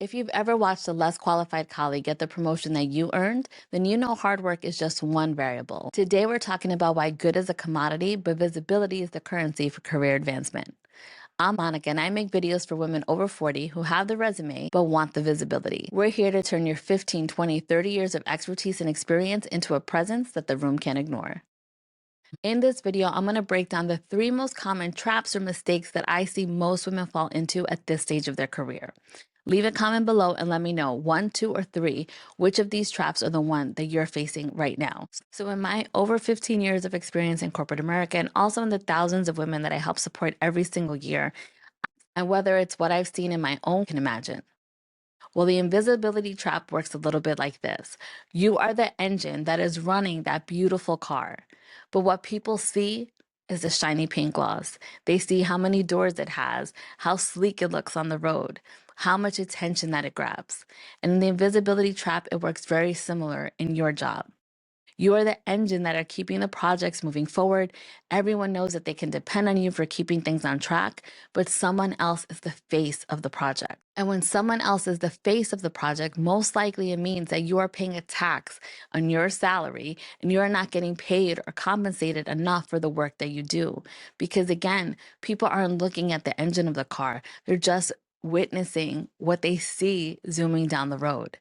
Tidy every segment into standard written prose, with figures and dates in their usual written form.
If you've ever watched a less qualified colleague get the promotion that you earned, then you know hard work is just one variable. Today, we're talking about why good is a commodity, but visibility is the currency for career advancement. I'm Monica, and I make videos for women over 40 who have the resume but want the visibility. We're here to turn your 15, 20, 30 years of expertise and experience into a presence that the room can't ignore. In this video, I'm going to break down the 3 most common traps or mistakes that I see most women fall into at this stage of their career. Leave a comment below and let me know 1, 2, or 3, which of these traps are the one that you're facing right now. So in my over 15 years of experience in corporate America, and also in the thousands of women that I help support every single year, and whether it's what I've seen in my own, can imagine. Well, the invisibility trap works a little bit like this. You are the engine that is running that beautiful car. But what people see is the shiny paint gloss. They see how many doors it has, how sleek it looks on the road, how much attention that it grabs. And in the invisibility trap, it works very similar in your job. You are the engine that are keeping the projects moving forward. Everyone knows that they can depend on you for keeping things on track, but someone else is the face of the project. And when someone else is the face of the project, most likely it means that you are paying a tax on your salary and you are not getting paid or compensated enough for the work that you do. Because again, people aren't looking at the engine of the car. They're just witnessing what they see zooming down the road.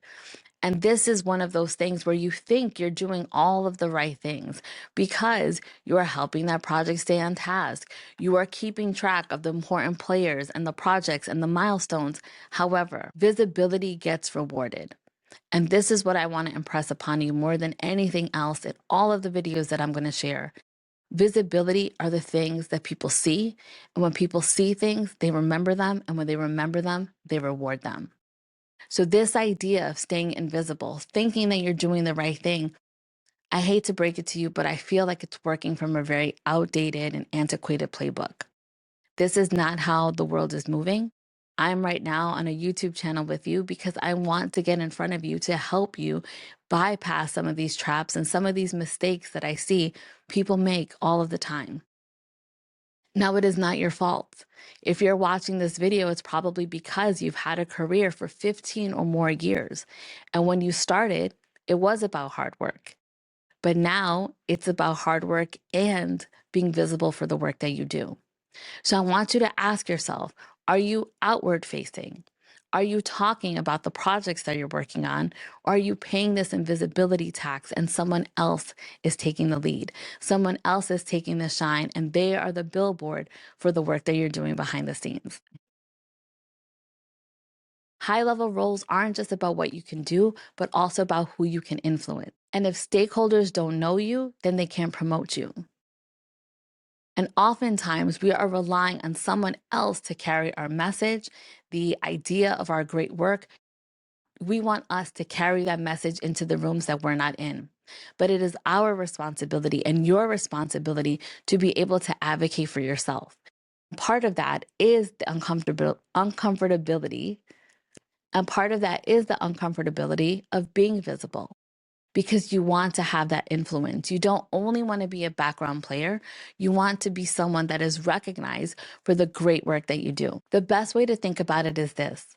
And this is one of those things where you think you're doing all of the right things because you are helping that project stay on task. You are keeping track of the important players and the projects and the milestones. However, visibility gets rewarded. And this is what I want to impress upon you more than anything else in all of the videos that I'm going to share. Visibility are the things that people see. And when people see things, they remember them. And when they remember them, they reward them. So this idea of staying invisible, thinking that you're doing the right thing, I hate to break it to you, but I feel like it's working from a very outdated and antiquated playbook. This is not how the world is moving. I'm right now on a YouTube channel with you because I want to get in front of you to help you bypass some of these traps and some of these mistakes that I see people make all of the time. Now, it is not your fault. If you're watching this video, it's probably because you've had a career for 15 or more years. And when you started, it was about hard work. But now it's about hard work and being visible for the work that you do. So I want you to ask yourself, are you outward facing? Are you talking about the projects that you're working on? Or are you paying this invisibility tax and someone else is taking the lead? Someone else is taking the shine and they are the billboard for the work that you're doing behind the scenes. High-level roles aren't just about what you can do, but also about who you can influence. And if stakeholders don't know you, then they can't promote you. And oftentimes we are relying on someone else to carry our message, the idea of our great work. We want us to carry that message into the rooms that we're not in. But it is our responsibility and your responsibility to be able to advocate for yourself. Part of that is the uncomfortability. And part of that is the uncomfortability of being visible, because you want to have that influence. You don't only want to be a background player, you want to be someone that is recognized for the great work that you do. The best way to think about it is this.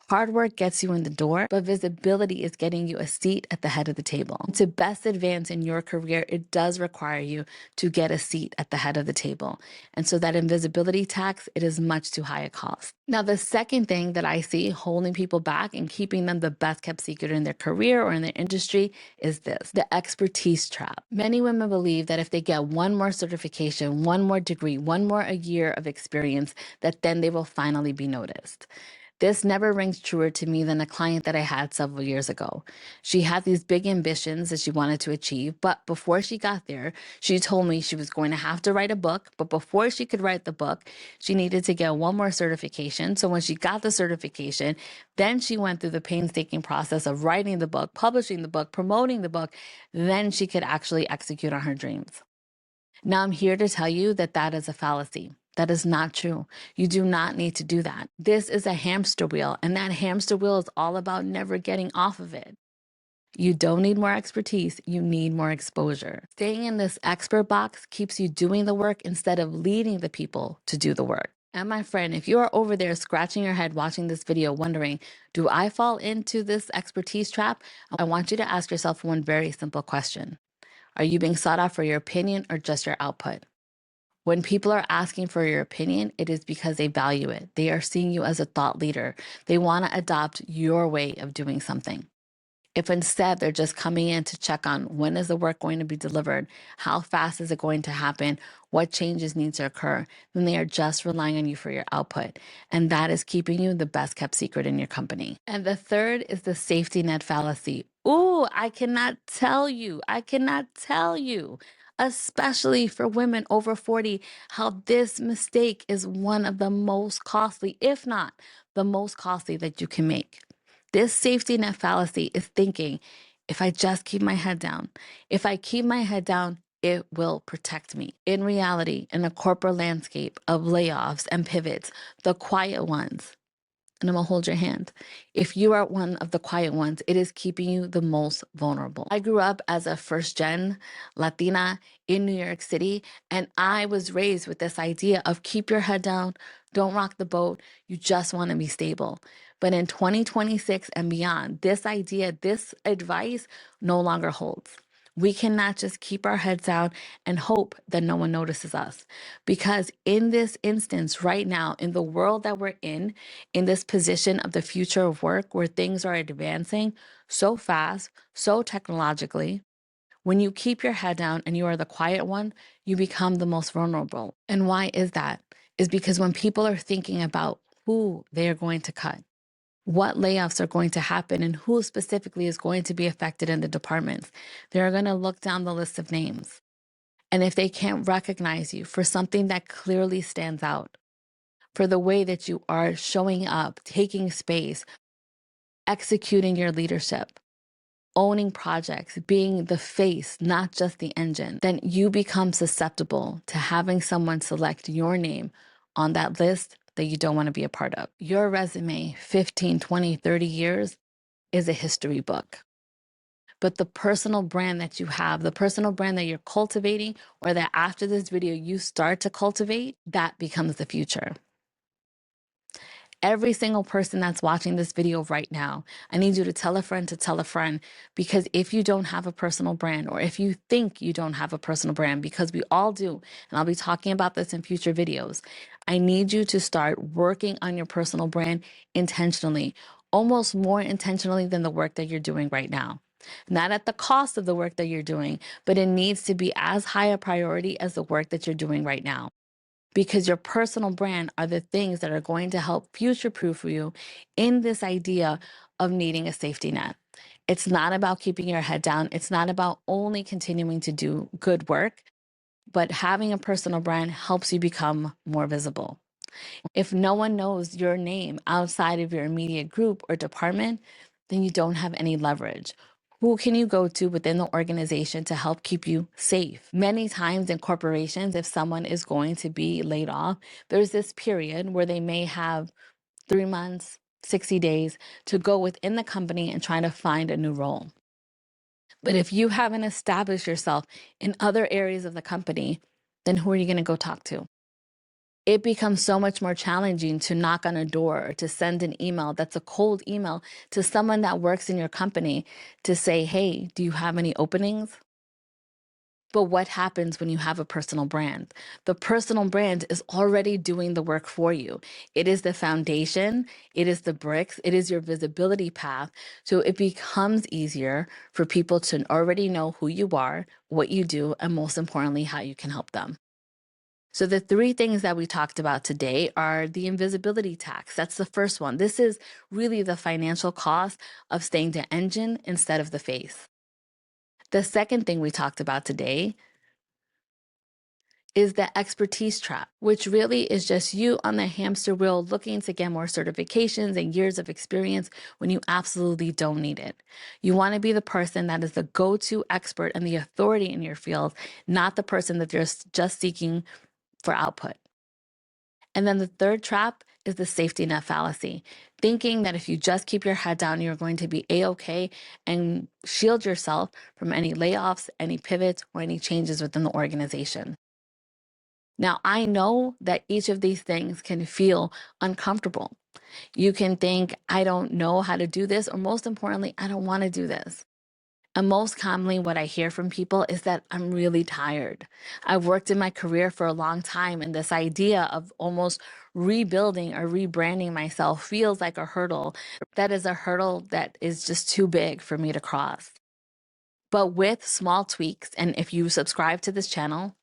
Hard work gets you in the door, but visibility is getting you a seat at the head of the table. To best advance in your career, it does require you to get a seat at the head of the table. And so that invisibility tax, it is much too high a cost. Now, the second thing that I see holding people back and keeping them the best kept secret in their career or in their industry is this, the expertise trap. Many women believe that if they get one more certification, one more degree, one more a year of experience, that then they will finally be noticed. This never rings truer to me than a client that I had several years ago. She had these big ambitions that she wanted to achieve, but before she got there, she told me she was going to have to write a book, but before she could write the book, she needed to get one more certification. So when she got the certification, then she went through the painstaking process of writing the book, publishing the book, promoting the book, then she could actually execute on her dreams. Now I'm here to tell you that that is a fallacy. That is not true. You do not need to do that. This is a hamster wheel, and that hamster wheel is all about never getting off of it. You don't need more expertise, you need more exposure. Staying in this expert box keeps you doing the work instead of leading the people to do the work. And my friend, if you are over there scratching your head watching this video wondering, do I fall into this expertise trap? I want you to ask yourself one very simple question. Are you being sought out for your opinion or just your output? When people are asking for your opinion, it is because they value it. They are seeing you as a thought leader. They want to adopt your way of doing something. If instead they're just coming in to check on when is the work going to be delivered, how fast is it going to happen, what changes need to occur, then they are just relying on you for your output. And that is keeping you the best kept secret in your company. And the third is the safety net fallacy. Ooh, I cannot tell you, especially for women over 40, how this mistake is one of the most costly, if not the most costly that you can make. This safety net fallacy is thinking, if I just keep my head down, if I keep my head down, it will protect me. In reality, in a corporate landscape of layoffs and pivots, the quiet ones, and I'm gonna hold your hand. If you are one of the quiet ones, it is keeping you the most vulnerable. I grew up as a first gen Latina in New York City, and I was raised with this idea of keep your head down, don't rock the boat, you just wanna be stable. But in 2026 and beyond, this idea, this advice no longer holds. We cannot just keep our heads down and hope that no one notices us. Because in this instance, right now, in the world that we're in this position of the future of work where things are advancing so fast, so technologically, when you keep your head down and you are the quiet one, you become the most vulnerable. And why is that? Is because when people are thinking about who they are going to cut, what layoffs are going to happen, and who specifically is going to be affected in the departments, they're going to look down the list of names. And if they can't recognize you for something that clearly stands out, for the way that you are showing up, taking space, executing your leadership, owning projects, being the face, not just the engine, then you become susceptible to having someone select your name on that list that you don't want to be a part of. Your resume, 15, 20, 30 years, is a history book. But the personal brand that you have, the personal brand that you're cultivating, or that after this video you start to cultivate, that becomes the future. Every single person that's watching this video right now, I need you to tell a friend, because if you don't have a personal brand, or if you think you don't have a personal brand, because we all do, and I'll be talking about this in future videos, I need you to start working on your personal brand intentionally, almost more intentionally than the work that you're doing right now. Not at the cost of the work that you're doing, but it needs to be as high a priority as the work that you're doing right now, because your personal brand are the things that are going to help future-proof you in this idea of needing a safety net. It's not about keeping your head down. It's not about only continuing to do good work, but having a personal brand helps you become more visible. If no one knows your name outside of your immediate group or department, then you don't have any leverage. Who can you go to within the organization to help keep you safe? Many times in corporations, if someone is going to be laid off, there's this period where they may have 3 months, 60 days to go within the company and try to find a new role. But if you haven't established yourself in other areas of the company, then who are you going to go talk to? It becomes so much more challenging to knock on a door or to send an email that's a cold email to someone that works in your company to say, hey, do you have any openings? But what happens when you have a personal brand? The personal brand is already doing the work for you. It is the foundation, it is the bricks, it is your visibility path. So it becomes easier for people to already know who you are, what you do, and most importantly, how you can help them. So the three things that we talked about today are the invisibility tax. That's the first one. This is really the financial cost of staying the engine instead of the face. The second thing we talked about today is the expertise trap, which really is just you on the hamster wheel looking to get more certifications and years of experience when you absolutely don't need it. You want to be the person that is the go-to expert and the authority in your field, not the person that you're just seeking for output. And then the third trap is the safety net fallacy, thinking that if you just keep your head down, you're going to be A-okay and shield yourself from any layoffs, any pivots, or any changes within the organization. Now, I know that each of these things can feel uncomfortable. You can think, I don't know how to do this, or most importantly, I don't want to do this. And most commonly, what I hear from people is that I'm really tired. I've worked in my career for a long time, and this idea of almost rebuilding or rebranding myself feels like a hurdle. That is a hurdle that is just too big for me to cross. But with small tweaks, and if you subscribe to this channel,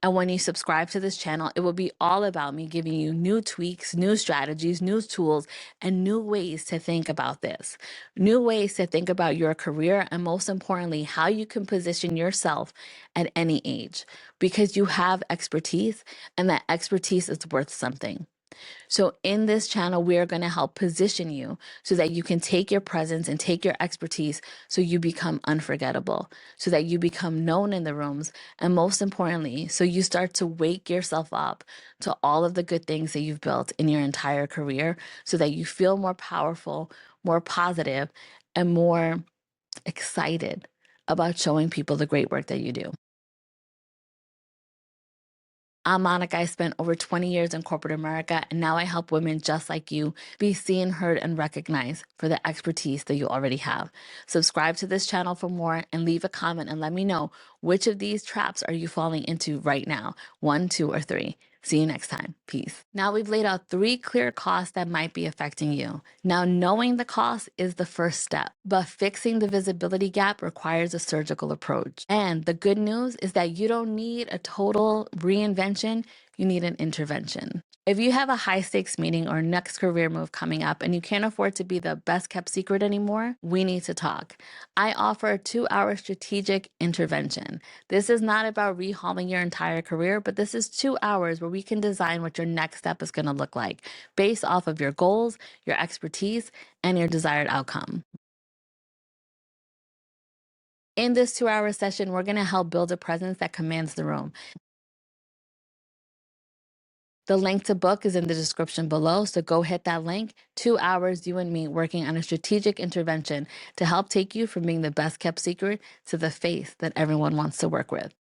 and when you subscribe to this channel, it will be all about me giving you new tweaks, new strategies, new tools, and new ways to think about this. New ways to think about your career, and most importantly, how you can position yourself at any age, because you have expertise, and that expertise is worth something. So in this channel, we are going to help position you so that you can take your presence and take your expertise so you become unforgettable, so that you become known in the rooms, and most importantly, so you start to wake yourself up to all of the good things that you've built in your entire career so that you feel more powerful, more positive, and more excited about showing people the great work that you do. I'm Monica. I spent over 20 years in corporate America, and now I help women just like you be seen, heard, and recognized for the expertise that you already have. Subscribe to this channel for more and leave a comment and let me know which of these traps are you falling into right now, 1, 2, or 3. See you next time. Peace. Now we've laid out 3 clear costs that might be affecting you. Now, knowing the cost is the first step, but fixing the visibility gap requires a surgical approach. And the good news is that you don't need a total reinvention, you need an intervention. If you have a high stakes meeting or next career move coming up and you can't afford to be the best kept secret anymore, we need to talk. I offer a 2-hour strategic intervention. This is not about rehauling your entire career, but this is 2 hours where we can design what your next step is going to look like based off of your goals, your expertise, and your desired outcome. In this 2-hour session, we're going to help build a presence that commands the room. The link to book is in the description below, so go hit that link. 2 hours, you and me working on a strategic intervention to help take you from being the best kept secret to the face that everyone wants to work with.